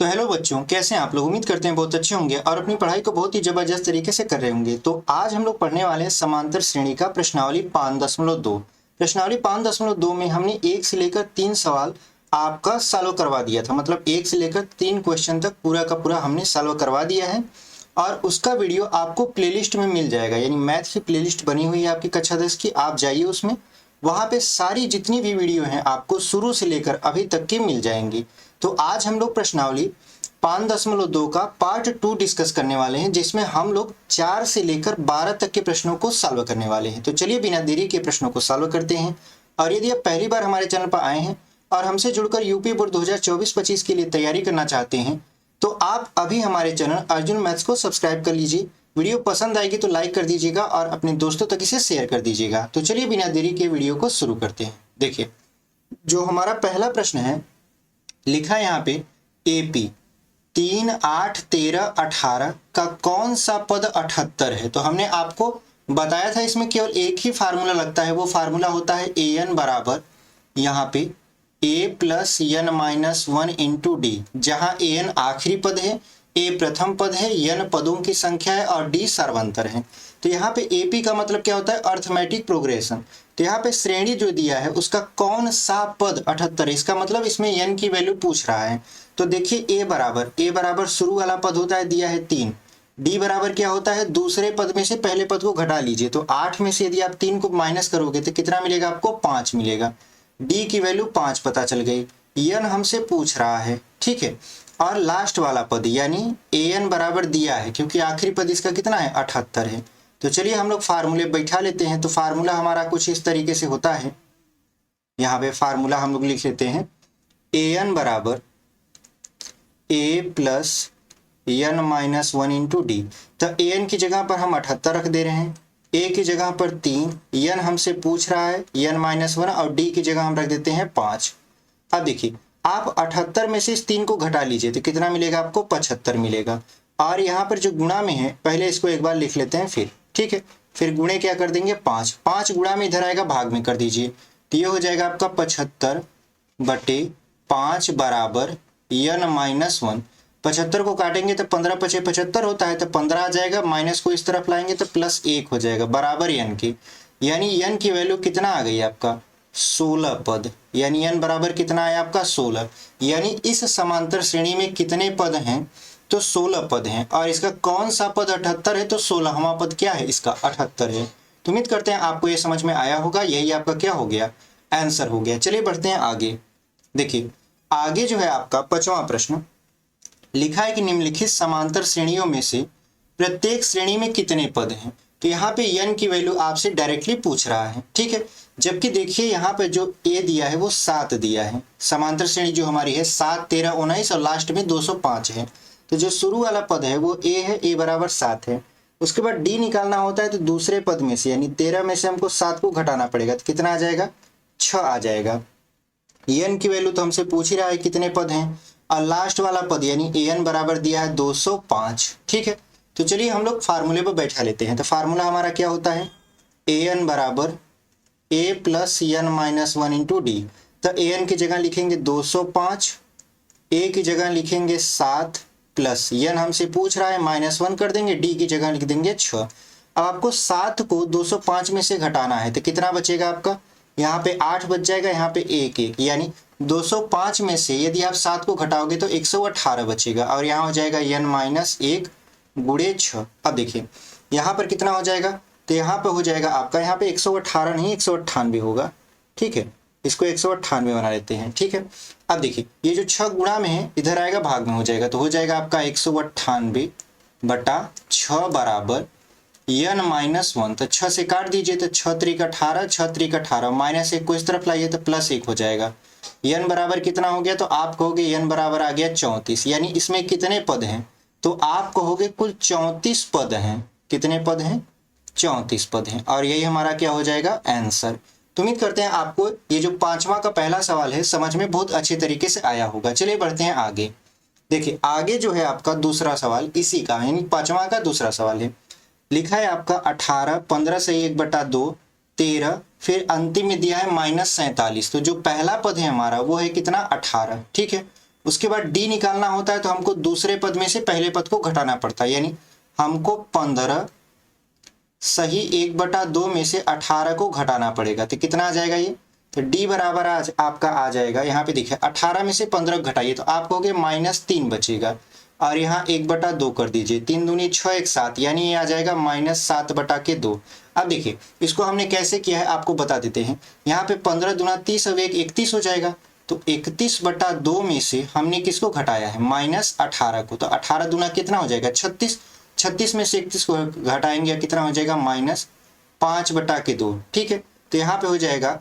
तो हेलो बच्चों, कैसे हैं आप लोग। उम्मीद करते हैं बहुत अच्छे होंगे और अपनी पढ़ाई को बहुत ही जबरदस्त तरीके से कर रहे होंगे। तो आज हम लोग पढ़ने वाले हैं समांतर श्रेणी का प्रश्नावली 5.2। प्रश्नावली 5.2 में हमने 1 से लेकर 3 सवाल आपका सॉल्व करवा दिया था। मतलब 1 से लेकर 3 क्वेश्चन तक पूरा का पूरा हमने सॉल्व करवा दिया है और उसका वीडियो आपको प्लेलिस्ट में मिल जाएगा। यानी मैथ की प्लेलिस्ट बनी हुई है आपकी कक्षा 10 की, आप जाइए उसमें, वहां पे सारी जितनी भी वीडियो हैं आपको शुरू से लेकर अभी तक की मिल जाएंगी। तो आज हम लोग प्रश्नावली 5.2 का पार्ट 2 डिस्कस करने वाले हैं, जिसमें हम लोग 4 से लेकर 12 तक के प्रश्नों को सॉल्व करने वाले हैं। तो चलिए बिना देरी के प्रश्नों को सॉल्व करते हैं। और यदि आप पहली बार हमारे चैनल पर आए हैं और हमसे जुड़कर यूपी बोर्ड 2024-25 के लिए तैयारी करना चाहते हैं तो आप अभी हमारे चैनल अर्जुन मैथ्स को सब्सक्राइब कर लीजिए। वीडियो पसंद आएगी तो लाइक कर दीजिएगा और अपने दोस्तों तक इसे शेयर कर दीजिएगा। तो चलिए बिना देरी के वीडियो को शुरू करते हैं। देखिए, जो हमारा पहला प्रश्न है, लिखा है यहाँ पे एपी 3, 8, 13, 18 का कौन सा पद 78 है। तो हमने आपको बताया था इसमें केवल एक ही फार्मूला लगता है, वो फार्मूला होता है an बराबर यहाँ पे a plus n minus 1 into D, जहाँ an आखिरी पद है, a प्रथम पद है, n पदों की संख्या है और d सर्वांतर है। तो यहाँ पे AP का मतलब क्या होता है, अर्थमेटिक प्रोग्रेशन। तो यहाँ पे श्रेणी जो दिया है उसका कौन सा पद 78 है, इसका मतलब इसमें n की वैल्यू पूछ रहा है। तो देखिए a बराबर शुरू वाला पद होता है, दिया है 3। d बराबर क्या होता है, दूसरे पद में से पहले पद को घटा लीजिए। तो 8 में से यदि आप 3 को माइनस करोगे तो कितना मिलेगा आपको, 5 मिलेगा। d की वैल्यू 5 पता चल गई। n हमसे पूछ रहा है, ठीक है। और लास्ट वाला पद यानी an बराबर दिया है, क्योंकि आखिरी पद इसका कितना है, 78 है। तो चलिए हम लोग फार्मूले बैठा लेते हैं। तो फार्मूला हमारा कुछ इस तरीके से होता है। यहाँ पे फार्मूला हम लोग लिख लेते हैं, an बराबर a plus n minus 1 into D. तो an की जगह पर हम 78 रख दे रहे हैं, a की जगह पर 3, n हमसे पूछ रहा है n माइनस 1 और d की जगह हम रख देते हैं 5। अब देखिए, आप 78 में से इस 3 को घटा लीजिए तो कितना मिलेगा आपको, 75 मिलेगा। और यहाँ पर जो गुणा में है, पहले इसको एक बार लिख लेते हैं फिर, ठीक है। फिर गुणे क्या कर देंगे, 5 गुणा में इधर आएगा, भाग में कर दीजिए। तो ये हो जाएगा आपका 75/5 बराबर n माइनस 1। 75 को काटेंगे तो 15 × 5 = 75 होता है, तो 15 आ जाएगा, माइनस को इस तरफ लाएंगे तो +1 हो जाएगा, बराबर n के। यानी n की वैल्यू कितना आ गई आपका, 16 पद। यानी n बराबर कितना है आपका, 16। यानी इस समांतर श्रेणी में कितने पद हैं, तो 16 पद हैं। और इसका कौन सा पद 78 है, तो 16वां पद क्या है इसका, 78 है। तो उम्मीद करते हैं आपको ये समझ में आया होगा। यही आपका क्या हो गया, आंसर हो गया। चलिए बढ़ते हैं आगे। देखिए, आगे जो है आपका 5वां प्रश्न, लिखा है कि निम्नलिखित समांतर श्रेणियों में से प्रत्येक श्रेणी में कितने पद हैं। तो यहाँ पे n की वैल्यू आपसे डायरेक्टली पूछ रहा है, ठीक है। जबकि देखिए यहाँ पे जो a दिया है वो 7 दिया है। समांतर श्रेणी जो हमारी है 7, 13, 19 और लास्ट में 205 है। तो जो शुरू वाला पद है वो a है, a बराबर 7 है। उसके बाद d निकालना होता है, तो दूसरे पद में से यानी 13 में से हमको 7 को घटाना पड़ेगा, तो कितना आ जाएगा, 6 आ जाएगा। n की वैल्यू तो हमसे पूछ ही रहा है कितने पद हैं, और लास्ट वाला पद यानी an बराबर दिया है 205, ठीक है। तो चलिए हम लोग फार्मूले पर बैठा लेते हैं। तो फार्मूला हमारा क्या होता है, an बराबर a plus n minus 1 into D. तो an की जगह लिखेंगे 205, a की जगह लिखेंगे 7 प्लस n हमसे पूछ रहा है -1 कर देंगे, d की जगह लिख देंगे 6। अब आपको 7 को 205 में से घटाना है, तो कितना बचेगा आपका, यहाँ पे 8 बच जाएगा, यहाँ पे 1 यानी 205 में से यदि आप 7 को घटाओगे तो 118 बचेगा। और यहाँ हो जाएगा n माइनस 1 गुणे 6। अब देखिए यहाँ पर कितना हो जाएगा, तो यहाँ पे हो जाएगा आपका, यहाँ पे 118 नहीं 198 होगा, ठीक है। इसको 198 बना लेते हैं, ठीक है। अब देखिए ये जो 6 गुणा में है इधर आएगा, भाग में हो जाएगा, तो हो जाएगा आपका 198/6 बराबर n माइनस 1। तो 6 से काट दीजिए तो 6 × 3 = 18, 6 × 3 = 18, -1 को इस तरफ लाइए तो +1 हो जाएगा। n बराबर कितना हो गया, तो आप कहोगे n बराबर आ गया 34। यानी इसमें कितने पद हैं, तो आप कहोगे कुल 34 पद हैं। कितने पद हैं, 34 पद हैं। और यही हमारा क्या हो जाएगा, आंसर। तो उम्मीद करते हैं आपको ये जो 5वां का पहला सवाल है समझ में बहुत अच्छे तरीके से आया होगा। चलिए बढ़ते हैं आगे। देखिए आगे जो है आपका दूसरा सवाल इसी का, यानी 5वां का दूसरा सवाल है। लिखा है आपका 18, 15 से 1/2, 13, फिर अंतिम में दिया है -47। तो जो पहला पद है हमारा वो है कितना, 18, ठीक है। उसके बाद डी निकालना होता है तो हमको दूसरे पद में से पहले पद को घटाना पड़ता है, यानी हमको 15 सही 1/2 में से 18 को घटाना पड़ेगा। तो कितना आ जाएगा ये, तो डी बराबर आज आपका आ जाएगा, यहाँ पे देखिए 18 में से 15 घटाइए तो आप कहोगे -3 बचेगा, और यहाँ 1/2 कर दीजिए, 3 दूनी 6 1 7, यानी ये आ जाएगा -7/2। अब देखिए इसको हमने कैसे किया है आपको बता देते हैं। यहाँ पे 15 दूना 30 और 1 31 हो जाएगा, तो 31/2 में से हमने किसको घटाया है, -18 को, तो 18 दूना कितना हो जाएगा 36, 36 में से 31 को घटाएंगे कितना हो जाएगा -5/2। ठीक है, तो यहाँ पे हो जाएगा,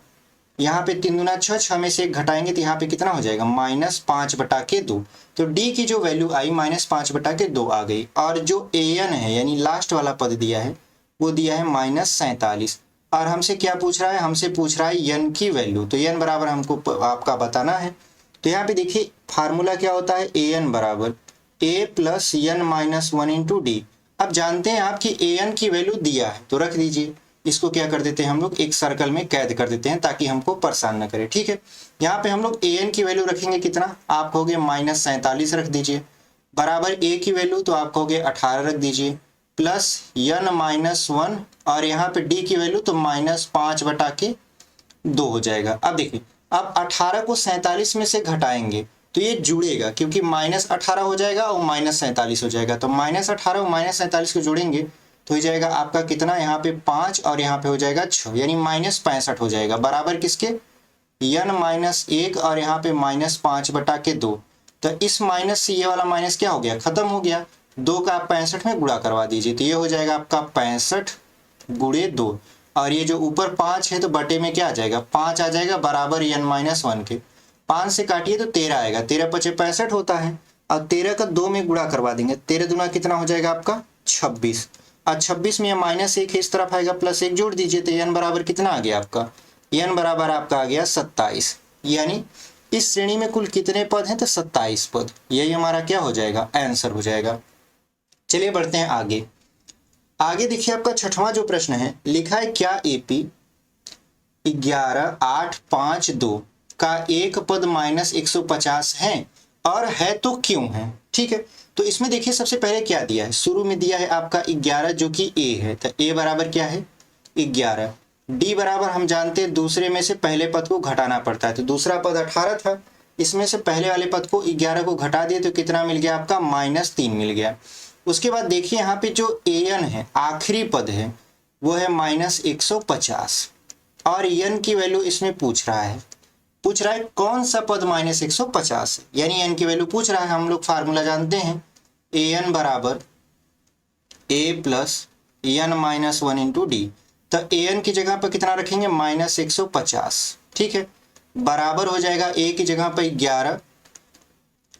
यहाँ पे 3 दूना 6, 6 में से 1 घटाएंगे तो यहाँ पे कितना हो जाएगा -5/2। तो डी की जो वैल्यू आई -5/2 आ गई, और जो an है यानी लास्ट वाला पद दिया है वो दिया है -47, और हमसे क्या पूछ रहा है, हमसे पूछ रहा है n की वैल्यू, तो n बराबर हमको आपका बताना है। तो यहाँ पे देखिए फार्मूला क्या होता है, an बराबर a + n - 1 × d। अब जानते हैं आप कि an की वैल्यू दिया है तो रख दीजिए, इसको क्या कर देते हैं हम लोग एक सर्कल में कैद कर देते हैं ताकि हमको परेशान न करे। ठीक है, यहाँ पे हम लोग an की वैल्यू रखेंगे कितना, आप कहोगे -47 रख दीजिए, बराबर a की वैल्यू तो आप कहोगे 18 रख दीजिए, प्लस n-1, और यहाँ पे d की वैल्यू तो -5/2 हो जाएगा। अब देखिए अब 18 को 47 में से घटाएंगे तो ये जुड़ेगा, क्योंकि -18 हो जाएगा और -47 हो जाएगा, तो -18 और -47 को जोड़ेंगे तो हो जाएगा आपका कितना, यहाँ पे 5 और यहाँ पे हो जाएगा 6, यानी -65 हो जाएगा, बराबर किसके, n-1, और यहाँ पे -5/2। तो इस माइनस से ये वाला माइनस क्या हो गया, खत्म हो गया, 2 का आप 65 में गुणा करवा दीजिए, तो ये हो जाएगा आपका 65 × 2, और ये जो ऊपर 5 है तो बटे में क्या आ जाएगा, 5 आ जाएगा, बराबर n-1 के, 5 से काटिए तो 13 आएगा, 13 × 5 = 65 होता है, और 13 का 2 में गुणा करवा देंगे, 13 दूना कितना हो जाएगा आपका 26, और 26 में -1 है इस तरफ आएगा, +1 जोड़ दीजिए, तो n बराबर कितना आ गया आपका, n बराबर आपका आ गया 27, यानी इस श्रेणी में कुल कितने पद हैं, तो 27 पद, यही हमारा क्या हो जाएगा, आंसर हो जाएगा। चलिए बढ़ते हैं आगे। आगे देखिए आपका छठवां जो प्रश्न है, लिखा है क्या AP 11,852 का एक पद -150 है, और है तो क्यों है। ठीक है, तो इसमें देखिए सबसे पहले क्या दिया है, शुरू में दिया है आपका 11 जो कि a है, तो a बराबर क्या है 11, d बराबर हम जानते हैं दूसरे में से पहले पद को घटाना पड़ता है, तो दूसरा पद 18 था, इसमें से पहले वाले पद को 11 को घटा दिए तो कितना मिल गया आपका -3 मिल गया। उसके बाद देखिए यहाँ पे जो an है आखिरी पद है वो है -150, और n की वैल्यू इसमें पूछ रहा है कौन सा पद -150 है, यानी n की वैल्यू पूछ रहा है। हम लोग फार्मूला जानते हैं, an बराबर a + n-1 × d, तो an की जगह पर कितना रखेंगे -150, ठीक है, बराबर हो जाएगा a की जगह पर 11,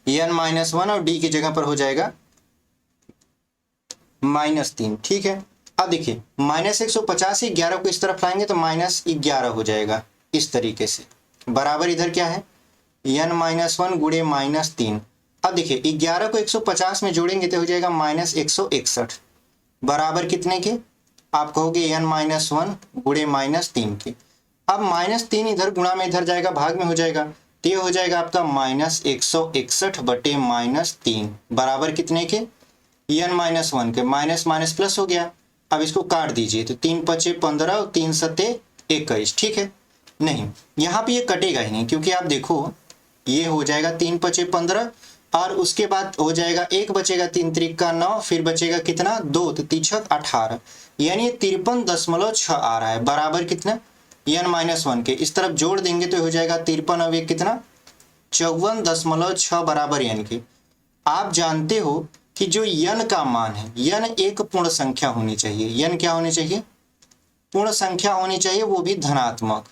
n-1, और d की जगह पर हो जाएगा -3। ठीक है, अब देखिए -150 से 11 को इस तरफ लाएंगे तो -11 हो जाएगा इस तरीके से, बराबर इधर क्या है n-1 × -3। अब देखिए 11 को 150 में जोड़ेंगे तो हो जाएगा -161, बराबर कितने के, आप कहोगे n-1 × -3 के। अब -3 इधर गुणा में इधर जाएगा, भाग में हो जाएगा, तो ये हो जाएगा आपका -161/-3, बराबर कितने के n-1 के, माइनस माइनस प्लस हो गया। अब इसको काट दीजिए तो 3 × 5 = 15 और 3 × 7 = 21। ठीक है, नहीं यहाँ पे ये कटेगा ही नहीं, क्योंकि आप देखो ये हो जाएगा 3 × 5 = 15, और उसके बाद हो जाएगा 1 बचेगा, 3 × 3 = 9, फिर बचेगा कितना 2, तो 3 × 6 = 18, यानी 53.6 आ रहा है, बराबर कितना n-1 के। इस तरफ जोड़ देंगे तो हो जाएगा 53 और 1 कितना 54.6 बराबर n के। आप जानते हो कि जो n का मान है, n एक पूर्ण संख्या होनी चाहिए, n क्या होनी चाहिए, पूर्ण संख्या होनी चाहिए, वो भी धनात्मक,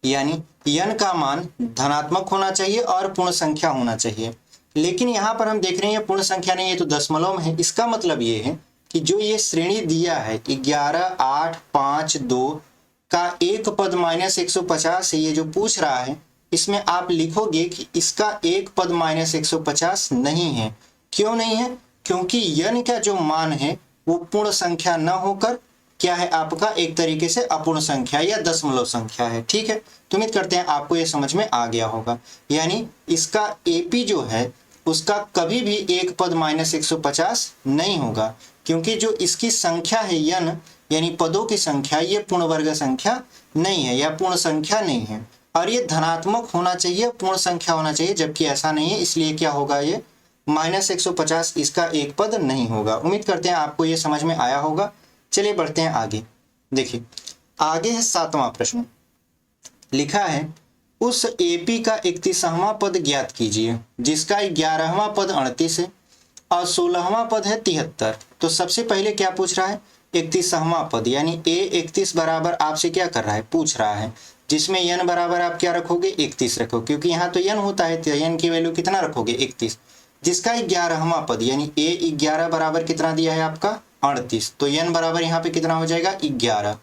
यानी n का मान धनात्मक होना चाहिए और पूर्ण संख्या होना चाहिए। लेकिन यहाँ पर हम देख रहे हैं ये पूर्ण संख्या नहीं है, तो दशमलव में है। इसका मतलब ये है कि जो ये श्रेणी दिया है 11,852 का एक पद -150 है, ये जो पूछ रहा है इसमें आप लिखोगे कि इसका एक पद -150 नहीं है। क्यों नहीं है, क्योंकि n का जो मान है वो पूर्ण संख्या न होकर क्या है आपका, एक तरीके से अपूर्ण संख्या या दशमलव संख्या है। ठीक है, तो उम्मीद करते हैं आपको ये समझ में आ गया होगा। यानी इसका एपी जो है उसका कभी भी एक पद -150 नहीं होगा, क्योंकि जो इसकी संख्या है यन, यानी पदों की संख्या, ये पूर्ण वर्ग संख्या नहीं है या पूर्ण संख्या नहीं है, और ये धनात्मक होना चाहिए, पूर्ण संख्या होना चाहिए, जबकि ऐसा नहीं है। इसलिए क्या होगा, ये -150 इसका एक पद नहीं होगा। उम्मीद करते हैं आपको ये समझ में आया होगा। चलिए बढ़ते हैं आगे। देखिए आगे है 7वां प्रश्न। लिखा है उस एपी का 31वां पद ज्ञात कीजिए जिसका 11वां पद 38 है और 16वां पद है 73। तो सबसे पहले क्या पूछ रहा है, 31वां पद, यानी A31 बराबर आपसे क्या कर रहा है, पूछ रहा है, जिसमें n बराबर आप क्या रखोगे, 31 रखो, क्योंकि यहाँ तो n होता है, तो n की वैल्यू कितना रखोगे, 31। जिसका 11वां पद यानी A11 बराबर कितना दिया है आपका, 38, तो n बराबर यहाँ पे कितना हो जाएगा, 11।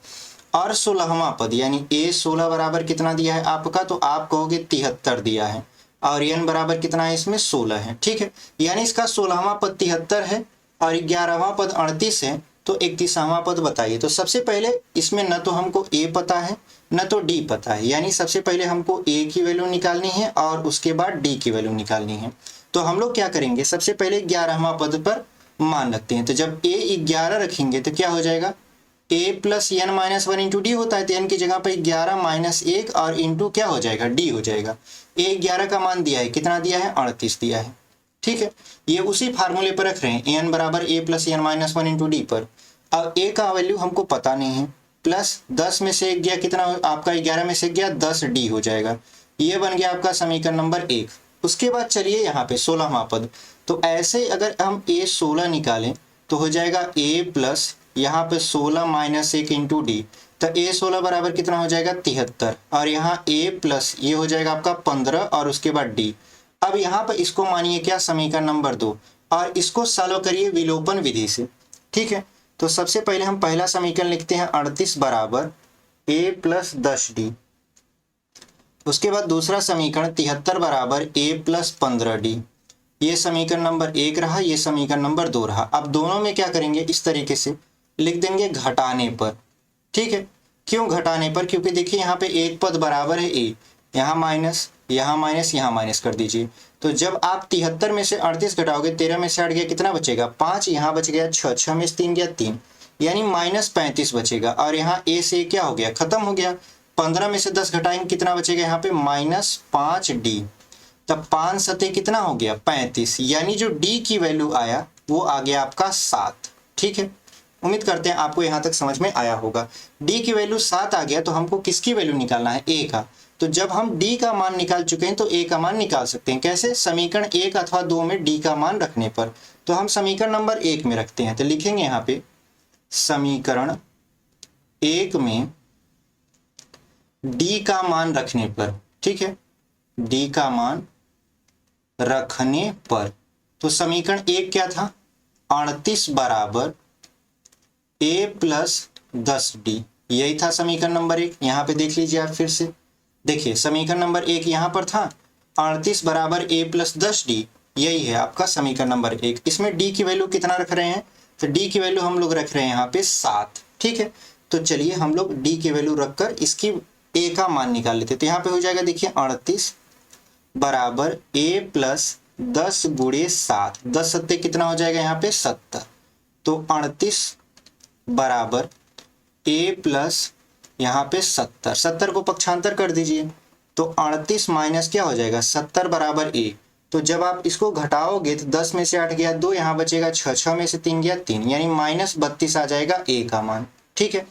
और 16वां पद यानी A16 बराबर कितना दिया है आपका, तो आप कहोगे 73 दिया है, और n बराबर कितना है इसमें, 16 है। ठीक है, यानी इसका 16वां पद 73 है और 11वां पद 38 है, तो 31वां पद बताइए। तो सबसे पहले इसमें न तो हमको A पता है न तो D पता है, यानी सबसे पहले हमको A की वैल्यू निकालनी है और उसके बाद D की वैल्यू निकालनी है। तो हम लोग क्या करेंगे, सबसे पहले 11वां पद पर मान रखते हैं। तो जब A 11 रखेंगे तो क्या हो जाएगा, A plus n minus 1 into D होता है, तो n की जगह पर 11 माइनस 1 और इंटू क्या हो जाएगा, D हो जाएगा। A 11 का मान दिया है, कितना दिया है, 38 दिया है। ठीक है, ये उसी फार्मूले पर रख रहे हैं, n बराबर A plus n minus 1 into D पर। अब A का वैल्यू हमको पता नहीं है, प्लस 10 में से 1 गया कितना आपका, 11 में से गया 10D हो जाएगा। ये बन गया आपका समीकरण नंबर 1। उसके बाद चलिए यहाँ पे 16वां पद। तो ऐसे अगर हम A16 निकालें तो हो जाएगा A प्लस यहाँ पे 16 माइनस 1 इंटू डी, तो A16 बराबर कितना हो जाएगा, 73, और यहाँ A प्लस ये हो जाएगा आपका 15 और उसके बाद D। अब यहाँ पर इसको मानिए क्या, समीकरण नंबर 2, और इसको सॉल्व करिए विलोपन विधि से। ठीक है, तो सबसे पहले हम पहला समीकरण लिखते हैं, 38 बराबर A प्लस 10D। उसके बाद दूसरा समीकरण 73 बराबर A प्लस 15D। ये समीकरण नंबर 1 रहा, ये समीकरण नंबर 2 रहा। अब दोनों में क्या करेंगे, इस तरीके से लिख देंगे घटाने पर। ठीक है, क्यों घटाने पर, क्योंकि देखिए यहाँ पे एक पद बराबर है A, यहाँ माइनस, यहाँ माइनस, यहाँ माइनस कर दीजिए। तो जब आप 73 में से 38 घटाओगे, 13 में से 8 गया कितना बचेगा, 5, यहाँ बच गया 6, 6 में से 3 गया 3, यानी -35 बचेगा। और यहाँ A से क्या हो गया, खत्म हो गया। 15 में से 10 घटाएंगे कितना बचेगा, यहाँ पे -5D। तब 5 सते कितना हो गया, 35, यानी जो D की वैल्यू आया वो आ गया आपका 7। ठीक है, उम्मीद करते हैं आपको यहाँ तक समझ में आया होगा। D की वैल्यू 7 आ गया, तो हमको किसकी वैल्यू निकालना है, A का। तो जब हम D का मान निकाल चुके हैं तो A का मान निकाल सकते हैं। कैसे, समीकरण 1 अथवा 2 में D का मान रखने पर। तो हम समीकरण नंबर 1 में रखते हैं, तो लिखेंगे यहाँ पे समीकरण 1 में D का मान रखने पर। ठीक है, D का मान रखने पर, तो समीकरण 1 क्या था, 38 बराबर A प्लस 10D, यही था समीकरण नंबर 1। यहाँ पे देख लीजिए आप फिर से, देखिए समीकरण नंबर 1 यहाँ पर था, 38 बराबर A प्लस 10D, यही है आपका समीकरण नंबर 1। इसमें D की वैल्यू कितना रख रहे हैं, तो D की वैल्यू हम लोग रख रहे हैं यहाँ पे 7। ठीक है, तो चलिए हम लोग D की वैल्यू रखकर इसकी A का मान निकाल लेते। तो यहाँ पे हो जाएगा, देखिए 38 बराबर A प्लस 10 गुणे 7, 10 सत्ते कितना हो जाएगा यहाँ पे 70। तो 38 बराबर A प्लस यहाँ पे 70, 70 को पक्षांतर कर दीजिए, तो 38 माइनस क्या हो जाएगा, 70 बराबर A। तो जब आप इसको घटाओगे तो 10 में से 8 गया 2, यहाँ बचेगा 6, 6 में से 3 गया 3, यानी -32 आ जाएगा A का मान। ठीक है,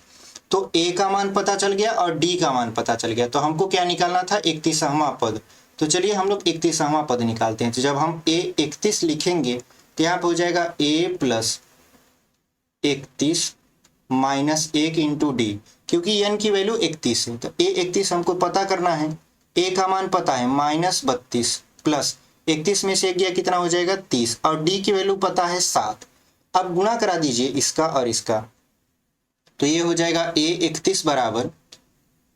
तो A का मान पता चल गया और D का मान पता चल गया। तो हमको क्या निकालना था, 31वां पद। तो चलिए हम लोग 31वां पद निकालते हैं। तो जब हम A 31 लिखेंगे तो यहाँ पर हो जाएगा A plus 31 minus 1 into D, क्योंकि n की वैल्यू 31 है। तो A 31 हमको पता करना है, A का मान पता है -32 प्लस 31 में से 1 गया कितना हो जाएगा 30, और D की वैल्यू पता है 7। अब गुणा करा दीजिए इसका और इसका, तो ये हो जाएगा A 31 बराबर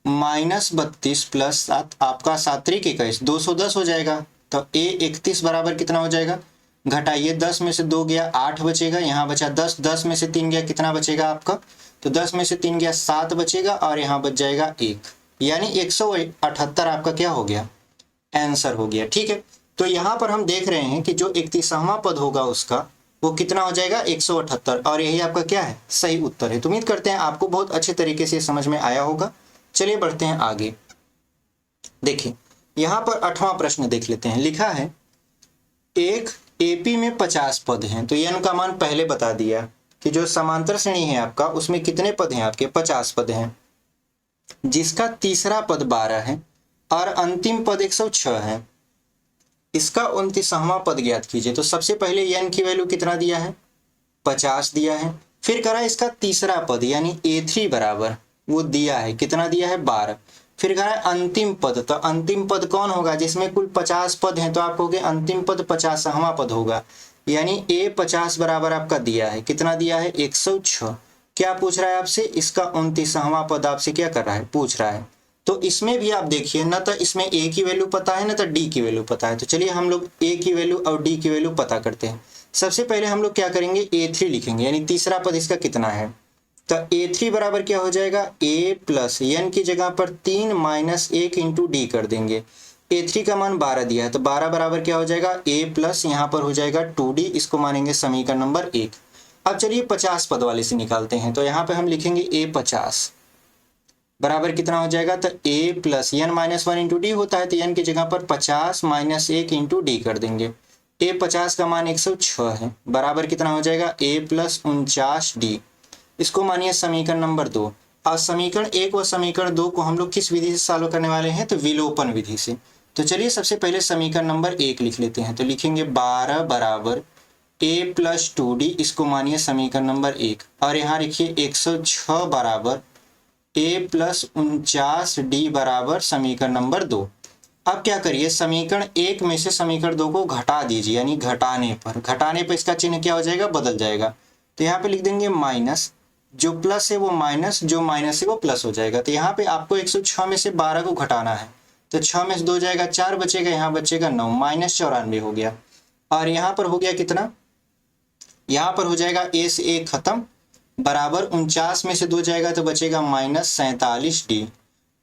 -32 प्लस 7, आपका 7 3 के 21, 210 हो जाएगा। तो A 31 बराबर कितना हो जाएगा, घटाइए, 10 में से 2 गया 8 बचेगा, यहाँ बचा 10, 10 में से 3 गया कितना बचेगा आपका, तो 10 में से 3 गया 7 बचेगा और यहाँ बच जाएगा 1, यानी 178 आपका क्या हो गया, आंसर हो गया। ठीक है, तो यहाँ पर हम देख रहे हैं कि जो 31वां पद होगा उसका वो कितना हो जाएगा 178, और यही आपका क्या है, सही उत्तर है। तो उम्मीद करते हैं आपको बहुत अच्छे तरीके से समझ में आया होगा। चलिए बढ़ते हैं आगे। देखिए यहाँ पर 8वां प्रश्न देख लेते हैं। लिखा है एक एपी में 50 पद हैं, तो n का मान पहले बता दिया कि जो समांतर श्रेणी है आपका उसमें कितने पद हैं, आपके 50 पद हैं, जिसका तीसरा पद 12 है और अंतिम पद 106 है। इसका 29वां पद ज्ञात कीजिए। तो सबसे पहले n की वैल्यू कितना दिया है, 50 दिया है। फिर करा इसका तीसरा पद यानी A3 बराबर वो दिया है, कितना दिया है, 12। फिर कहा है अंतिम पद, तो अंतिम पद कौन होगा, जिसमें कुल 50 पद हैं, तो आप कहोगे अंतिम पद 50वां पद होगा, यानी A50 बराबर आपका दिया है, कितना दिया है, 106। क्या पूछ रहा है आपसे, इसका 29वां पद आपसे क्या कर रहा है, पूछ रहा है। तो इसमें भी आप देखिए न तो इसमें A की वैल्यू पता है न तो D की वैल्यू पता है। तो चलिए हम लोग A की वैल्यू और D की वैल्यू पता करते हैं। सबसे पहले हम लोग क्या करेंगे, A3 लिखेंगे, यानी तीसरा पद इसका कितना है, तो A3 बराबर क्या हो जाएगा, A प्लस n की जगह पर 3 माइनस 1 इंटू डी कर देंगे। A3 का मान 12 दिया है, तो 12 बराबर क्या हो जाएगा, A प्लस यहाँ पर हो जाएगा 2D, इसको मानेंगे समीकरण नंबर 1। अब चलिए 50 पद वाले से निकालते हैं। तो यहाँ पे हम लिखेंगे A50 बराबर कितना हो जाएगा, तो A plus n minus 1 into D होता है, तो n की जगह पर 50 माइनस 1 इंटू डी कर देंगे। A50 का मान 106 है, बराबर कितना हो जाएगा, A प्लस 49D, इसको मानिए समीकरण नंबर 2। और समीकरण 1 व समीकरण 2 को हम लोग किस विधि से सॉल्व करने वाले हैं, तो विलोपन विधि से। तो चलिए सबसे पहले समीकरण नंबर 1 लिख लेते हैं। तो लिखेंगे 12 बराबर A प्लस 2D, इसको मानिए समीकरण नंबर 1। और यहाँ लिखिए 106 बराबर A प्लस 49D बराबर समीकरण नंबर 2। अब क्या करिए, समीकरण 1 में से समीकरण 2 को घटा दीजिए, यानी घटाने पर इसका चिन्ह क्या हो जाएगा, बदल जाएगा। तो यहाँ पे लिख देंगे माइनस, जो प्लस है वो माइनस, जो माइनस है वो प्लस हो जाएगा। तो यहाँ पे आपको 106 में से 12 को घटाना है, तो 6 में से 2 जाएगा 4 बचेगा, यहाँ बचेगा 9, माइनस 94 हो गया। और यहाँ पर हो गया कितना, यहाँ पर हो जाएगा A से 1 खत्म, बराबर 49 में से 2 जाएगा तो बचेगा माइनस 47D,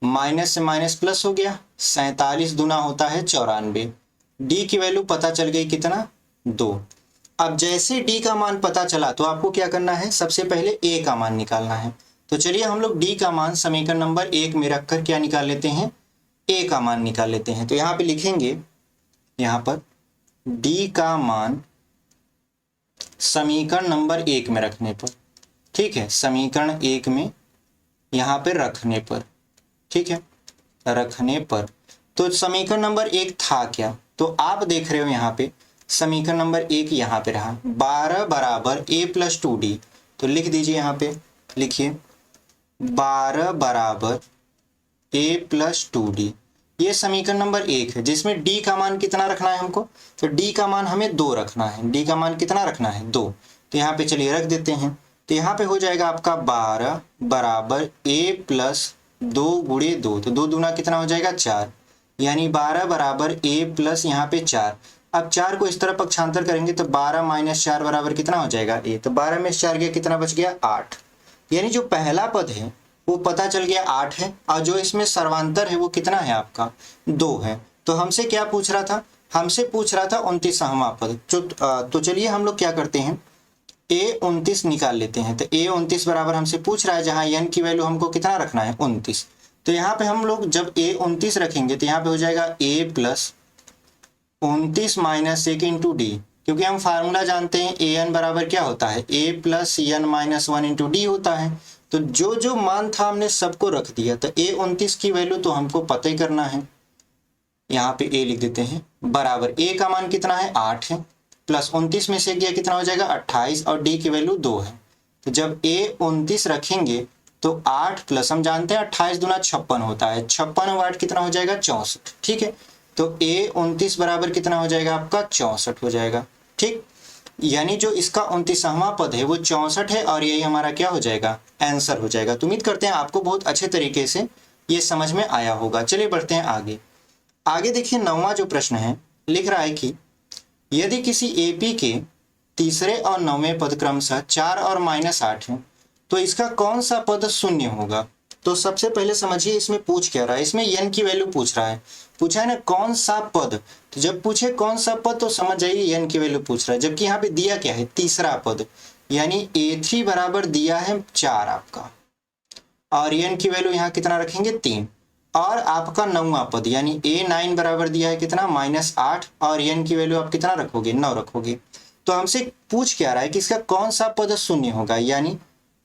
माइनस से माइनस प्लस हो गया, 47 दूना होता है 94। D की वैल्यू पता चल गई कितना, 2। अब जैसे D का मान पता चला तो आपको क्या करना है, सबसे पहले A का मान निकालना है। तो चलिए हम लोग D का मान समीकरण नंबर 1 में रखकर क्या निकाल लेते हैं, A का मान निकाल लेते हैं। तो यहाँ पे लिखेंगे, यहाँ पर D का मान समीकरण नंबर 1 में रखने पर, ठीक है, समीकरण 1 में यहाँ पे रखने पर, ठीक है, रखने पर। तो समीकरण नंबर 1 था क्या, तो आप देख रहे हो यहाँ पे समीकरण नंबर 1 यहाँ पे रहा, 12 बराबर A प्लस 2D। तो लिख दीजिए, यहाँ पे लिखिए 12 बराबर A प्लस 2D, ये समीकरण नंबर 1 है, जिसमें D का मान कितना रखना है हमको, तो D का मान हमें 2 रखना है। D का मान कितना रखना है, 2। तो यहाँ पे चलिए रख देते हैं। तो यहाँ पे हो जाएगा आपका 12 बराबर A प्लस 2 गुणे 2, तो 2 दूना कितना हो जाएगा, 4, यानी 12 बराबर A प्लस यहाँ पे 4। अब 4 को इस तरह पक्षांतर करेंगे तो 12 माइनस 4 बराबर कितना हो जाएगा, A। तो 12 में 4 गया, कितना बच गया, 8। यानी जो पहला पद है वो पता चल गया 8 है, और जो इसमें सर्वांतर है वो कितना है आपका, 2 है। तो हमसे क्या पूछ रहा था, हमसे पूछ रहा था 29वां पद। तो चलिए हम लोग क्या करते हैं, A29 निकाल लेते हैं। तो A29 बराबर हमसे पूछ रहा है, जहाँ n की वैल्यू हमको कितना रखना है, 29। तो यहाँ पे हम लोग जब A29 रखेंगे तो यहाँ पे हो जाएगा A plus 29 minus 1 into D, क्योंकि हम फार्मूला जानते हैं an बराबर क्या होता है, A plus n minus 1 into D होता है। तो जो जो मान था हमने सबको रख दिया। तो A29 की वैल्यू तो हमको पता ही करना है, यहाँ पे A लिख देते हैं, बराबर A का मान कितना है, 8 है, प्लस 29 में से गया कितना हो जाएगा, 28, और D की वैल्यू 2 है। तो जब A29 रखेंगे तो 8 प्लस, हम जानते हैं 28 दूना 56 होता है, 56 और 8 कितना हो जाएगा, 64, ठीक है। तो A29 बराबर कितना हो जाएगा आपका, 64 हो जाएगा, ठीक। यानी जो इसका 29वां पद है वो 64 है, और यही हमारा क्या हो जाएगा, आंसर हो जाएगा। तो उम्मीद करते हैं आपको बहुत अच्छे तरीके से ये समझ में आया होगा। चलिए बढ़ते हैं आगे। आगे देखिए 9वां जो प्रश्न है, लिख रहा है कि यदि किसी एपी के तीसरे और नौवें पद क्रमशः 4 और -8 हैं तो इसका कौन सा पद शून्य होगा। तो सबसे पहले समझिए इसमें पूछ क्या रहा है, इसमें n की वैल्यू पूछ रहा है, पूछा है ना कौन सा पद। तो जब पूछे कौन सा पद तो समझ जाइए n की वैल्यू पूछ रहा है, जबकि यहाँ पे दिया क्या है, तीसरा पद, यानी A3 बराबर दिया है 4 आपका, और n की वैल्यू यहाँ कितना रखेंगे 3, और आपका नौवां पद यानी A9 बराबर दिया है कितना -8, और n की वैल्यू आप कितना रखोगे 9 रखोगे। तो हमसे पूछ क्या रहा है कि इसका कौन सा पद शून्य होगा, यानी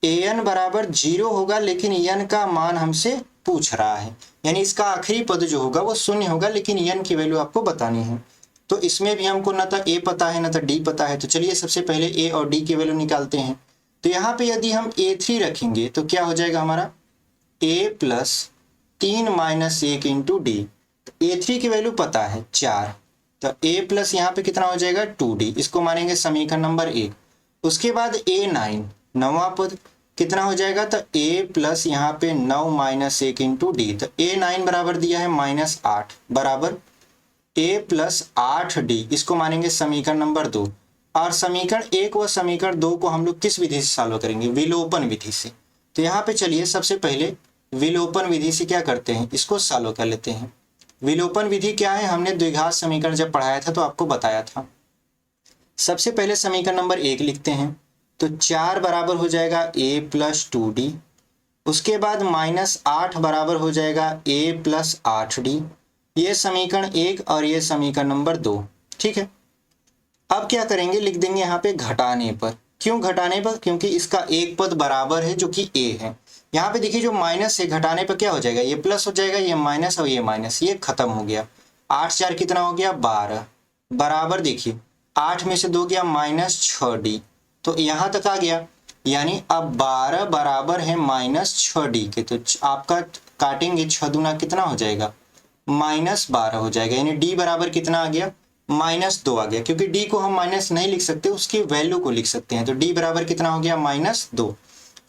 an बराबर 0 होगा, लेकिन n का मान हमसे पूछ रहा है, यानी इसका आखिरी पद जो होगा वो शून्य होगा, लेकिन n की वैल्यू आपको बतानी है। तो इसमें भी हमको ना तो a पता है ना तो d पता है, तो चलिए सबसे पहले a और d की वैल्यू निकालते हैं। तो यहाँ पे यदि हम A3 रखेंगे तो क्या हो जाएगा हमारा a plus 3 minus 1 into D. A3 की वैल्यू पता है 4, तो a प्लस यहाँ पे कितना हो जाएगा 2d, इसको मानेंगे समीकरण नंबर 1। उसके बाद A9 नौवां पद कितना हो जाएगा, तो a प्लस यहाँ पे 9 माइनस 1 इंटू डी, तो A9 बराबर दिया है -8 बराबर a प्लस 8d, इसको मानेंगे समीकरण नंबर 2। और समीकरण 1 व समीकरण 2 को हम लोग किस विधि से सॉल्व करेंगे, विलोपन विधि से। तो यहाँ पे चलिए सबसे पहले विलोपन विधि से क्या करते हैं, इसको सॉल्व कर लेते हैं। विलोपन विधि क्या है, हमने द्विघात समीकरण जब पढ़ाया था तो आपको बताया था। सबसे पहले समीकरण नंबर 1 लिखते हैं, तो 4 बराबर हो जाएगा a प्लस 2d, उसके बाद -8 बराबर हो जाएगा a प्लस 8d, ये समीकरण 1 और ये समीकरण नंबर 2। ठीक है, अब क्या करेंगे, लिख देंगे यहाँ पे घटाने पर। क्यों घटाने पर, क्योंकि इसका एक पद बराबर है जो कि a है। यहाँ पे देखिए जो माइनस है घटाने पर क्या हो जाएगा, ये प्लस हो जाएगा, ये माइनस और ये माइनस, ये खत्म हो गया। 8 4 कितना हो गया 12, बराबर देखिए 8 में से 2 गया -6d, तो यहाँ तक आ गया, यानी अब 12 बराबर है -6d के। तो आपका काटेंगे 6 दूना कितना हो जाएगा -12 हो जाएगा, यानी d बराबर कितना आ गया -2 आ गया, क्योंकि d को हम माइनस नहीं लिख सकते, उसकी वैल्यू को लिख सकते हैं। तो d बराबर कितना हो गया -2।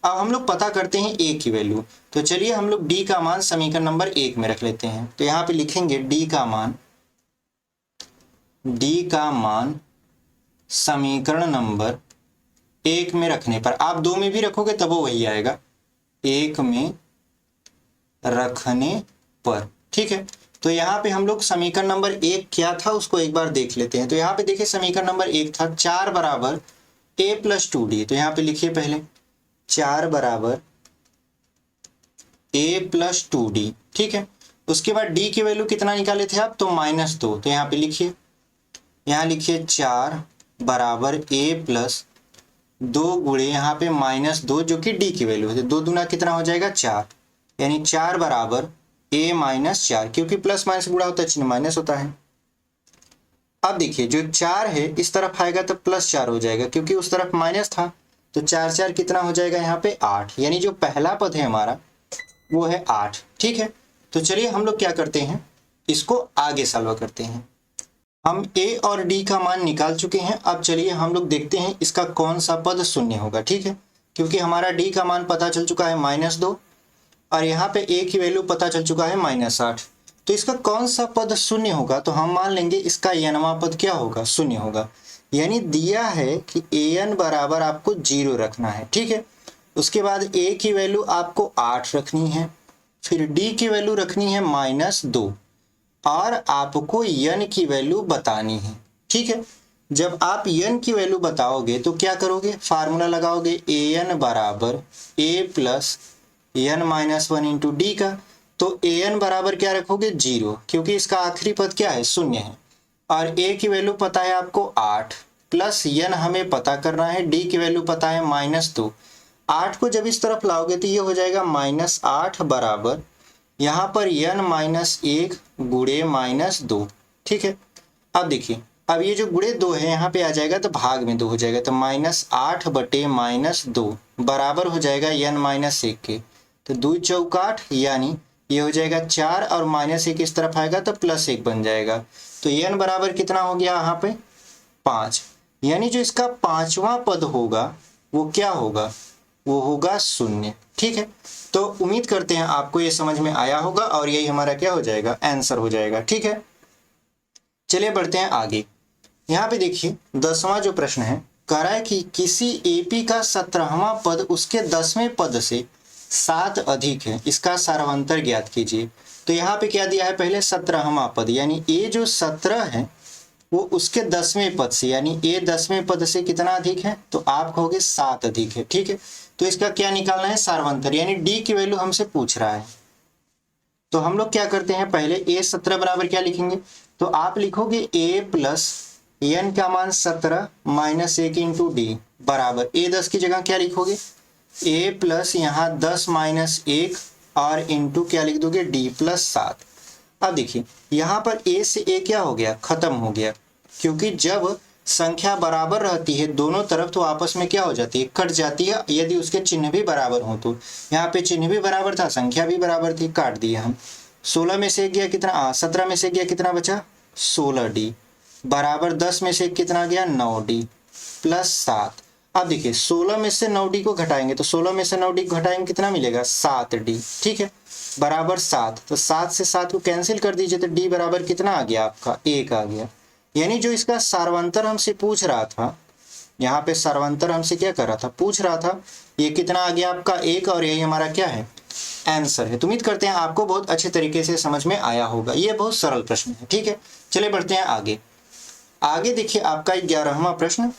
अब हम लोग पता करते हैं a की वैल्यू, तो चलिए हम लोग d का मान समीकरण नंबर 1 में रख लेते हैं। तो यहाँ पे लिखेंगे d का मान समीकरण नंबर 1 में रखने पर, आप 2 में भी रखोगे तब वो वही आएगा, 1 में रखने पर। ठीक है, तो यहाँ पे हम लोग समीकरण नंबर 1 क्या था उसको एक बार देख लेते हैं। तो यहाँ पे देखिए समीकरण नंबर 1 था 4 बराबर a प्लस 2d, तो यहाँ पे लिखिए पहले 4 बराबर a प्लस 2d। ठीक है, उसके बाद d की वैल्यू कितना निकाले थे आप, तो -2, तो यहाँ पे लिखिए, यहाँ लिखिए 4 बराबर a प्लस 2 गुणे यहाँ पे -2 जो कि d की वैल्यू है, 2 दूना कितना हो जाएगा 4, यानी 4 बराबर a -4, क्योंकि प्लस माइनस गुणा होता है चिन्ह माइनस होता है। अब देखिए जो 4 है इस तरफ आएगा तो +4 हो जाएगा, क्योंकि उस तरफ माइनस था, तो 4 4 कितना हो जाएगा यहाँ पे 8, यानी जो पहला पद है हमारा वो है 8। ठीक है, तो चलिए हम लोग क्या करते हैं, इसको आगे सॉल्व करते हैं। हम a और d का मान निकाल चुके हैं, अब चलिए हम लोग देखते हैं इसका कौन सा पद शून्य होगा। ठीक है, क्योंकि हमारा d का मान पता चल चुका है -2 और यहाँ पे a की वैल्यू पता चल चुका है -8, तो इसका कौन सा पद शून्य होगा, तो हम मान लेंगे इसका n वां पद क्या होगा, शून्य होगा। यानी दिया है कि an बराबर आपको 0 रखना है। ठीक है, उसके बाद a की वैल्यू आपको 8 रखनी है, फिर d की वैल्यू रखनी है -2 और आपको n की वैल्यू बतानी है। ठीक है, जब आप n की वैल्यू बताओगे तो क्या करोगे, फार्मूला लगाओगे an बराबर a plus n-1 into D का। तो an बराबर क्या रखोगे 0, क्योंकि इसका आखिरी पद क्या है, शून्य है, और a की वैल्यू पता है आपको 8 प्लस n हमें पता करना है, d की वैल्यू पता है -2। 8 को जब इस तरफ लाओगे तो ये हो जाएगा -8 बराबर यहाँ पर n-1 गुणे -2। ठीक है, अब देखिए अब ये जो गुणे 2 है यहाँ पे आ जाएगा तो भाग में 2 हो जाएगा, तो -8 बटे -2 बराबर हो जाएगा n-1 के, तो 2 चौक 8, यानी ये हो जाएगा 4 और -1 इस तरफ आएगा तो +1 बन जाएगा। तो n बराबर कितना हो गया यहाँ पे 5, यानी जो इसका 5वां पद होगा वो क्या होगा, वो होगा 0। ठीक है, तो उम्मीद करते हैं आपको ये समझ में आया होगा और यही हमारा क्या हो जाएगा, आंसर हो जाएगा। ठीक है, चलिए बढ़ते हैं आगे। यहाँ पे देखिए 10वां जो प्रश्न है, कह रहा है कि किसी एपी का 17वां पद उसके 10वें पद से 7 अधिक है, इसका सारवंतर ज्ञात कीजिए। तो यहाँ पे क्या दिया है, पहले 17वां पद, यानी ए जो 17 है वो उसके 10वें पद से, यानी ए 10वें पद से कितना अधिक है, तो आप कहोगे 7 अधिक है। ठीक है, तो इसका क्या निकालना है, सारवंतर, यानी डी की वैल्यू हमसे पूछ रहा है। तो हम लोग क्या करते हैं, पहले ए 17 बराबर क्या लिखेंगे, तो आप लिखोगे ए प्लस एन का मान 17 माइनस 1 इंटू डी बराबर ए 10 की जगह क्या लिखोगे, ए प्लस यहाँ 10 माइनस 1 और इंटू क्या लिख दोगे, डी प्लस 7। अब देखिए यहाँ पर ए से ए क्या हो गया, खत्म हो गया, क्योंकि जब संख्या बराबर रहती है दोनों तरफ तो आपस में क्या हो जाती है, कट जाती है, यदि उसके चिन्ह भी बराबर हो। तो यहाँ पे चिन्ह भी बराबर था, संख्या भी बराबर थी, काट दिया हम। 16 में से गया कितना, 17 में से गया कितना बचा, 16 डी बराबर 10 में से कितना गया, 9 डी प्लस 7। अब देखिए 16 में से 9 डी को घटाएंगे, तो 16 में से 9 डी घटाएंगे कितना मिलेगा, 7 डी। ठीक है, बराबर 7, तो 7 से 7 को कैंसिल कर दीजिए, तो डी बराबर कितना आ गया आपका, 1 आ गया। यानी जो इसका सारवंतर हमसे पूछ रहा था, यहाँ पे सारवंतर हमसे क्या कर रहा था, पूछ रहा था, ये कितना आ गया आपका 1, और यही हमारा क्या है, आंसर है। तो उम्मीद करते हैं आपको बहुत अच्छे तरीके से समझ में आया होगा, ये बहुत सरल प्रश्न है। ठीक है, चलिए बढ़ते हैं आगे। आगे देखिए आपका 11वां प्रश्न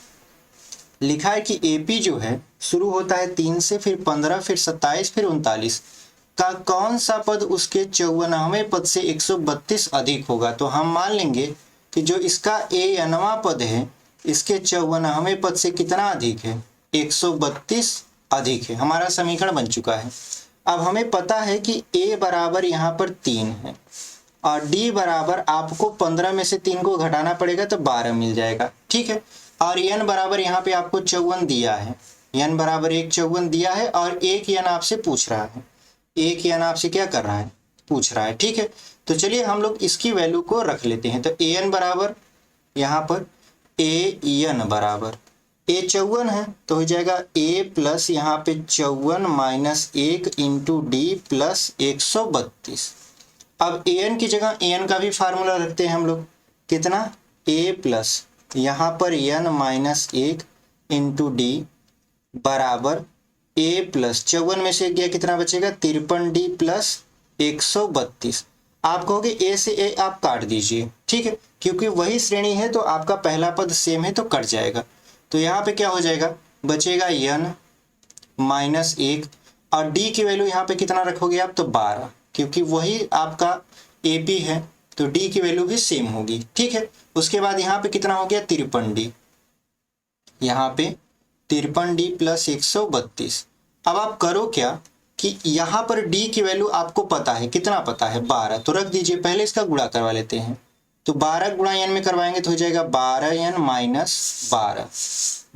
लिखा है कि एपी जो है शुरू होता है 3 से, फिर 15, फिर 27, फिर 39 का कौन सा पद उसके 54वें पद से 132 अधिक होगा। तो हम मान लेंगे कि जो इसका एनवां पद है इसके 54वें पद से कितना अधिक है, 132 अधिक है। हमारा समीकरण बन चुका है। अब हमें पता है कि ए बराबर यहाँ पर 3 है और डी बराबर आपको 15 में से 3 को घटाना पड़ेगा तो 12 मिल जाएगा। ठीक है, और एन बराबर यहाँ पे आपको 54 दिया है, एन बराबर 154 दिया है, और एक एन आपसे पूछ रहा है, एक एन आपसे क्या कर रहा है, पूछ रहा है। ठीक है, तो चलिए हम लोग इसकी वैल्यू को रख लेते हैं। तो ए एन बराबर यहाँ पर ए एन बराबर ए 54 है, तो हो जाएगा ए प्लस यहाँ पे 54 माइनस 1 इंटू डी प्लस 132। अब ए एन की जगह ए एन का भी फार्मूला रखते हैं हम लोग, कितना, ए प्लस यहाँ पर एन माइनस 1 इंटू डी बराबर ए प्लस 54 में से गया कितना बचेगा, 53 डी प्लस 132। आप कहोगे ए से ए आप काट दीजिए, ठीक है, क्योंकि वही श्रेणी है तो आपका पहला पद सेम है तो कट जाएगा। तो यहाँ पे क्या हो जाएगा, बचेगा एन माइनस 1 और डी की वैल्यू यहाँ पे कितना रखोगे आप, तो 12, क्योंकि वही आपका एपी है तो डी की वैल्यू भी सेम होगी। ठीक है, उसके बाद यहाँ पे कितना हो गया, 53 डी, यहाँ पे 53 डी प्लस 132। अब आप करो क्या कि यहाँ पर डी की वैल्यू आपको पता है, कितना पता है, 12, तो रख दीजिए। पहले इसका गुणा करवा लेते हैं, तो 12 गुणा एन में करवाएंगे तो हो जाएगा 12 एन माइनस 12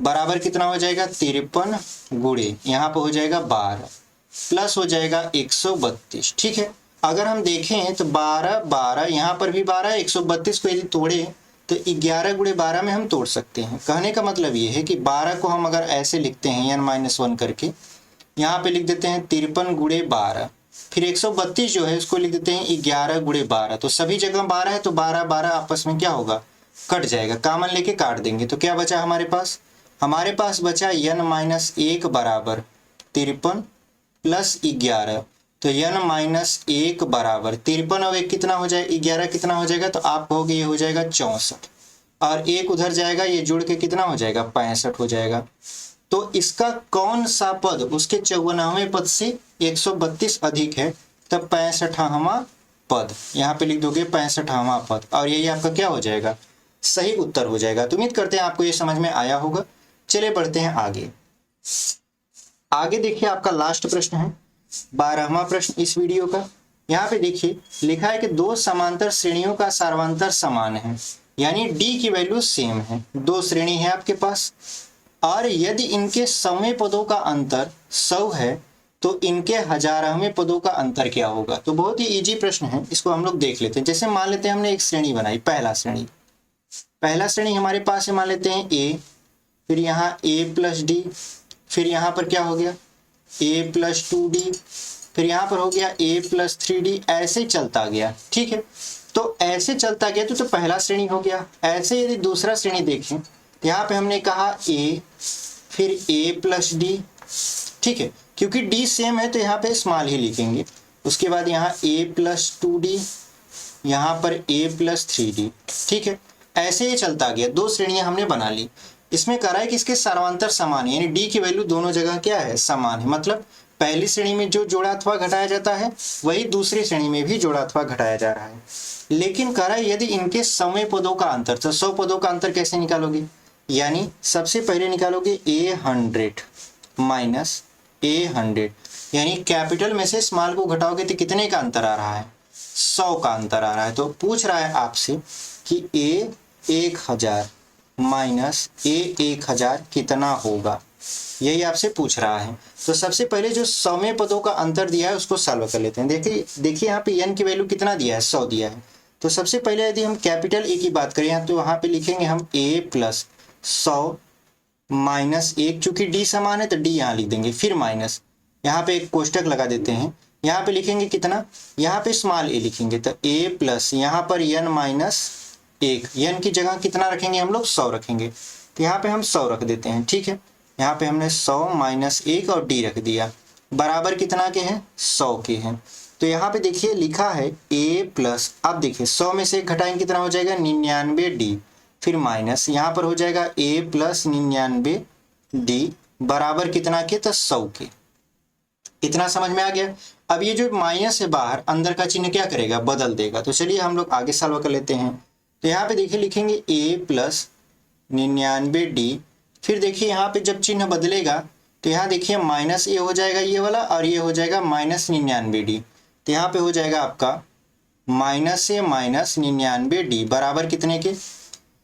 बराबर कितना हो जाएगा, 53 गुणे यहाँ पे हो जाएगा 12 प्लस हो जाएगा 132। ठीक है, अगर हम देखें तो 12 12 यहाँ पर भी 12, 132 को यदि तोड़े तो 11 गुणे 12 में हम तोड़ सकते हैं। कहने का मतलब ये है कि 12 को हम अगर ऐसे लिखते हैं एन माइनस 1 करके, यहाँ पे लिख देते हैं 53 गुणे 12, फिर 132 जो है उसको लिख देते हैं 11 गुणे 12। तो सभी जगह 12 है तो 12 12 आपस में क्या होगा, कट जाएगा, कामन लेके काट देंगे। तो क्या बचा हमारे पास, हमारे पास बचा एन माइनस 1 बराबर 53 प्लस 11, तो एन माइनस 1 बराबर 53 और 1 कितना हो जाएगा, 11 कितना हो जाएगा, तो आप कहोगे ये हो जाएगा 64 और एक उधर जाएगा, ये जुड़ के कितना हो जाएगा, 65 हो जाएगा। तो इसका कौन सा पद उसके 54वें पद से 132 अधिक है, तब 65वां पद, यहाँ पे लिख दोगे 65वां पद, और यही आपका क्या हो जाएगा, सही उत्तर हो जाएगा। तो उम्मीद करते हैं आपको ये समझ में आया होगा। चलिए बढ़ते हैं आगे। आगे देखिए आपका लास्ट प्रश्न है, 12वां प्रश्न इस वीडियो का। यहाँ पे देखिए लिखा है कि दो समांतर श्रेणियों का सारवांतर समान है, यानी डी की वैल्यू सेम है। दो श्रेणी है आपके पास और यदि इनके 100वें पदों का अंतर 100 है तो इनके 1000वें पदों का अंतर क्या होगा। तो बहुत ही इजी प्रश्न है, इसको हम लोग देख लेते हैं। जैसे मान लेते हैं हमने एक श्रेणी बनाई, पहला श्रेणी हमारे पास है, मान लेते हैं ए, फिर यहाँ ए प्लस डी, फिर यहाँ पर क्या हो गया, ए प्लस 2d फिर यहाँ पर हो गया a प्लस 3d, ऐसे ही चलता गया। ठीक है, तो ऐसे चलता गया तो पहला श्रेणी हो गया। ऐसे यदि दूसरा श्रेणी देखें तो यहाँ पे हमने कहा a, फिर a प्लस डी। ठीक है, क्योंकि d सेम है तो यहाँ पे स्मॉल ही लिखेंगे। उसके बाद यहाँ a प्लस 2d, यहाँ पर a प्लस 3d। ठीक है, ऐसे ही चलता गया, दो श्रेणियां हमने बना ली। इसमें कह रहा है कि इसके सर्वांतर समान है, यानी d की वैल्यू दोनों जगह क्या है, समान है। मतलब पहली श्रेणी में जो जोड़ा अथवा घटाया जाता है वही दूसरी श्रेणी में भी जोड़ा अथवा घटाया जा रहा है। लेकिन कह रहा है यदि इनके सौवें पदों का अंतर, तो 100 पदों का अंतर कैसे निकालोगे, यानी सबसे पहले निकालोगे a100 माइनस a100, यानी कैपिटल में से स्मॉल को घटाओगे तो कितने का अंतर आ रहा है, 100 का अंतर आ रहा है। तो पूछ रहा है आपसे कि a1000 माइनस a1000 कितना होगा, यही आपसे पूछ रहा है। तो सबसे पहले जो 100वें पदों का अंतर दिया है उसको सॉल्व कर लेते हैं। देखिए यहाँ पे n की वैल्यू कितना दिया है, 100 दिया है। तो सबसे पहले यदि हम कैपिटल A की बात करें तो वहाँ पे लिखेंगे हम a प्लस 100 माइनस 1, चूंकि d समान है तो d यहाँ लिख देंगे, फिर माइनस यहाँ पे एक कोष्टक लगा देते हैं। यहाँ पे लिखेंगे कितना, यहाँ पे स्मॉल a लिखेंगे तो a प्लस यहाँ पर n माइनस 1, n की जगह कितना रखेंगे हम लोग, 100 रखेंगे। तो यहाँ पे हम 100 रख देते हैं। ठीक है, यहाँ पे हमने 100 माइनस 1 और d रख दिया, बराबर कितना के हैं, 100 के हैं। तो यहाँ पे देखिए लिखा है a प्लस, अब देखिए 100 में से घटाएंगे कितना हो जाएगा, 99d, फिर माइनस यहाँ पर हो जाएगा a प्लस 99d बराबर कितना के, तो 100 के। इतना समझ में आ गया। अब ये जो माइनस है बाहर, अंदर का चिन्ह क्या करेगा, बदल देगा। तो चलिए हम लोग आगे सॉल्व कर लेते हैं। तो यहाँ पे देखिए लिखेंगे a प्लस 99d, फिर देखिए यहाँ पे जब चिन्ह बदलेगा तो यहाँ देखिए माइनस a हो जाएगा ये वाला, और ये हो जाएगा माइनस 99d। तो यहाँ पे हो जाएगा आपका माइनस a माइनस 99d बराबर कितने के,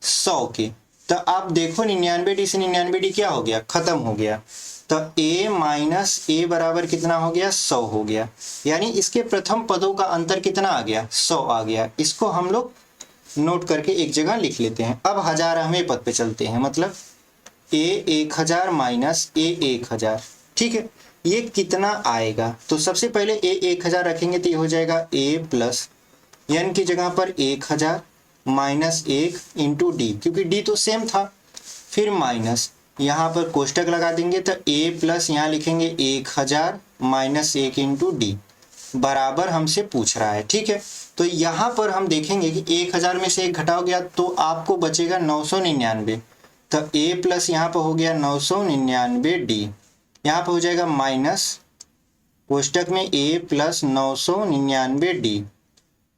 100 के। तो आप देखो 99d से 99d क्या हो गया, खत्म हो गया। तो a माइनस a बराबर कितना हो गया, 100 हो गया। यानी इसके प्रथम पदों का अंतर कितना आ गया, 100 आ गया। इसको हम लोग नोट करके एक जगह लिख लेते हैं। अब 1000वें पद पे चलते हैं, मतलब a1000 माइनस a1000। ठीक है, ये कितना आएगा, तो सबसे पहले a1000 रखेंगे तो ये हो जाएगा a प्लस n की जगह पर 1000 माइनस 1 इंटू डी, क्योंकि d तो सेम था, फिर माइनस यहाँ पर कोष्टक लगा देंगे तो a प्लस यहाँ लिखेंगे 1000 माइनस 1 इंटू डी बराबर हमसे पूछ रहा है। ठीक है, तो यहाँ पर हम देखेंगे कि 1000 में से 1 घटाओ गया तो आपको बचेगा 999। तो a प्लस यहाँ पर हो गया 999d, यहाँ पर हो जाएगा माइनस कोष्टक में a प्लस 999d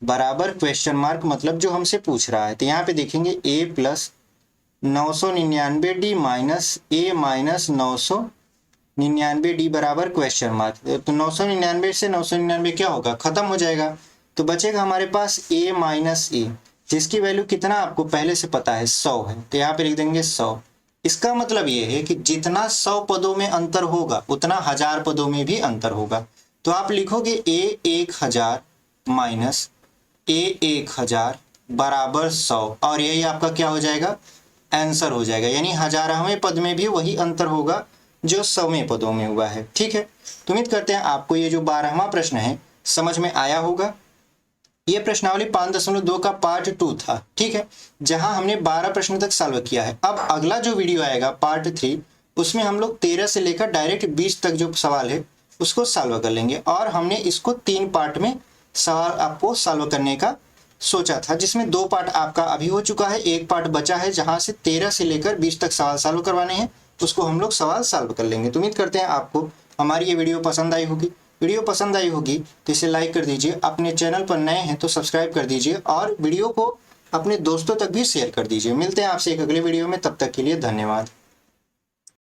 बराबर क्वेश्चन मार्क, मतलब जो हमसे पूछ रहा है। तो यहाँ पे देखेंगे a plus 999d minus a minus 999d बराबर क्वेश्चन मार्क। तो 999 से 999 क्या होगा, खत्म हो जाएगा। तो बचेगा हमारे पास a माइनस a, जिसकी वैल्यू कितना आपको पहले से पता है, 100 है। तो यहाँ पे लिख देंगे 100। इसका मतलब ये है कि जितना 100 पदों में अंतर होगा उतना 1000 पदों में भी अंतर होगा। तो आप लिखोगे a1000 माइनस a1000 बराबर 100, और यही आपका क्या हो जाएगा, आंसर हो जाएगा। यानी 1000वें पद में भी वही अंतर होगा जो 100वें पदों में हुआ है। ठीक है, तो उम्मीद करते हैं आपको ये जो 12वां प्रश्न है समझ में आया होगा। ये प्रश्नावली 5.2 का पार्ट 2 था। ठीक है, जहां हमने 12 प्रश्न तक सॉल्व किया है। अब अगला जो वीडियो आएगा पार्ट 3, उसमें हम लोग 13 से लेकर डायरेक्ट 20 तक जो सवाल है उसको सॉल्व कर लेंगे। और हमने इसको 3 पार्ट में सवाल आपको सॉल्व करने का सोचा था, जिसमें 2 पार्ट आपका अभी हो चुका है, 1 पार्ट बचा है जहां से 13 से लेकर 20 तक सवाल सॉल्व करवाने हैं, उसको हम लोग सवाल सॉल्व कर लेंगे। तो उम्मीद करते हैं आपको हमारी ये वीडियो पसंद आई होगी। वीडियो पसंद आई होगी तो इसे लाइक कर दीजिए, अपने चैनल पर नए हैं तो सब्सक्राइब कर दीजिए, और वीडियो को अपने दोस्तों तक भी शेयर कर दीजिए। मिलते हैं आपसे एक अगले वीडियो में, तब तक के लिए धन्यवाद।